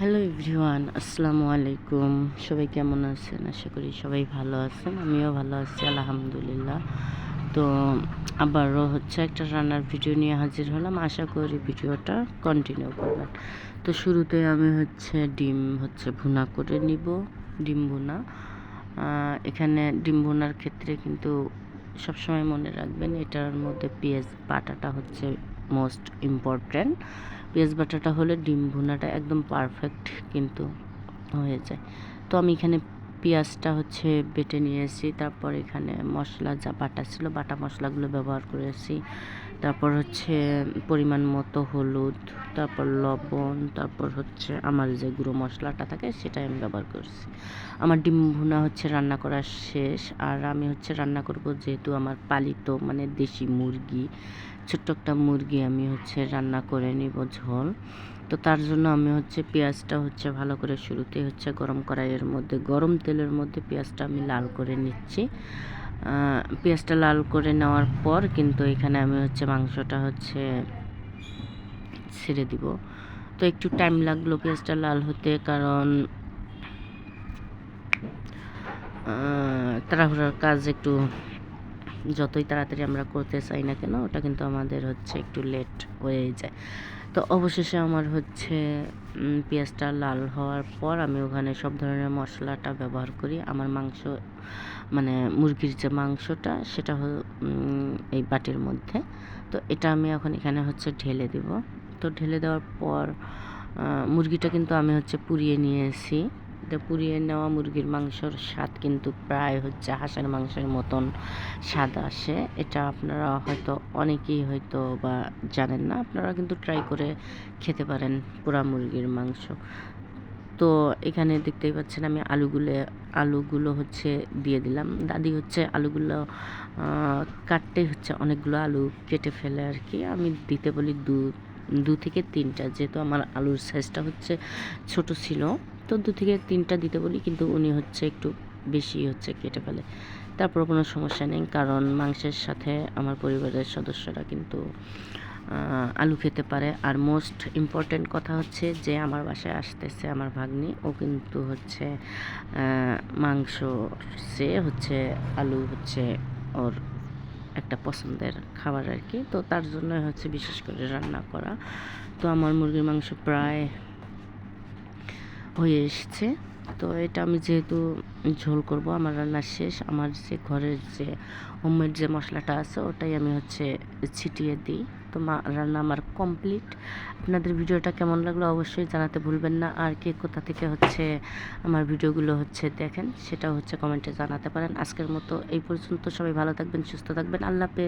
Hello everyone, আসসালামু আলাইকুম। সবাই কেমন আছেন? আশা করি সবাই ভালো আছেন। আমিও ভালো আছি আলহামদুলিল্লাহ। তো আবারও একটা রান্নার ভিডিও নিয়ে হাজির হলাম। আশা করি ভিডিওটা কন্টিনিউ করবেন। তো শুরুতে আমি ডিম ভুনা করে নিব। ডিম ভুনা, এখানে ডিম ভুনার ক্ষেত্রে কিন্তু সবসময় মনে রাখবেন এটার মধ্যে পেঁয়াজ বাটাটা মোস্ট ইম্পর্ট্যান্ট। পেঁয়াজ বাটাটা হলে ডিম ভুনাটা একদম পারফেক্ট কিন্তু হয়ে যায়। তো আমি এখানে পেঁয়াজটা বেটে নিয়েছি, তারপর এখানে মশলা যা বাটা ছিল বাটা মশলাগুলো ব্যবহার করেছি। তারপর পরিমাণ মতো হলুদ, তারপর লবণ, তারপর আমার যে গুঁড়ো মশলাটা থাকে সেটাই আমি ব্যবহার করছি। আমার ডিম ভুনা রান্না করা শেষ। আর আমি রান্না করব, যেহেতু আমার পালিত মানে দেশি মুরগি, ছোট্ট একটা মুরগি আমি রান্না করে নিব ঝোল। তো তার জন্য আমি পেঁয়াজটা ভালো করে শুরুতে গরম কড়াইয়ের মধ্যে গরম তেলের মধ্যে পেঁয়াজটা আমি লাল করে নিচ্ছি। পেঁয়াজটা লাল করে নেওয়ার পর কিন্তু এখানে আমি মাংসটা ছেড়ে দিব। তো একটু টাইম লাগলো পেঁয়াজটা লাল হতে, কারণ তাড়াহুড়ার কাজ একটু যতই তাড়াতাড়ি আমরা করতে চাই না কেন, ওটা কিন্তু আমাদের একটু লেট হয়ে যায়। তো অবশেষে আমার পেঁয়াজটা লাল হওয়ার পর আমি ওখানে সব ধরনের মশলাটা ব্যবহার করি। আমার মাংস মানে মুরগির যে মাংসটা সেটা এই বাটির মধ্যে। তো এটা আমি এখন এখানে ঢেলে দেব। তো ঢেলে দেওয়ার পর মুরগিটা কিন্তু আমি পুড়িয়ে নিয়েছি। পুড়িয়ে নেওয়া মুরগির মাংসর স্বাদ কিন্তু প্রায় হাঁসের মাংসের মতন স্বাদ আসে। এটা আপনারা অনেকেই বা জানেন না, আপনারা কিন্তু ট্রাই করে খেতে পারেন পোড়া মুরগির মাংস। তো এখানে দেখতেই পাচ্ছেন আমি আলুগুলো দিয়ে দিলাম। দাদি আলুগুলো কাটতে অনেকগুলো আলু কেটে ফেলে আর কি। আমি দিতে বলি দু থেকে তিনটা, যেহেতু আমার আলুর সাইজটা ছোট ছিল, তো 2 থেকে 3টা দিতে বলি, কিন্তু উনি একটু বেশি কেটে ফেলে। তারপর কোনো সমস্যা নেই, কারণ মাংসের সাথে আমার পরিবারের সদস্যরা কিন্তু আলু খেতে পারে। আর মোস্ট ইম্পর্ট্যান্ট কথা যে আমার বাসায় আসতেছে আমার ভাগ্নি, ও কিন্তু মাংস সে আলু ওর একটা পছন্দের খাবার আর কি। তো তার জন্য বিশেষ করে রান্না করা। তো আমার মুরগির মাংস প্রায় হয়ে এসছে। তো এটা আমি যেহেতু ঝোল করব, আমার রান্না শেষ। আমার ঘরের হোমমেড যে মশলাটা আছে ওটাই আমি ছিটিয়ে দিই। তো রান্না আমার কমপ্লিট। আপনাদের ভিডিওটা কেমন লাগলো অবশ্যই জানাতে ভুলবেন না। আর কে কোথা থেকে আমার ভিডিওগুলো দেখেন সেটাও কমেন্টে জানাতে পারেন। আজকের মতো এই পর্যন্ত। সবাই ভালো থাকবেন, সুস্থ থাকবেন। আল্লাহ হাফেজ।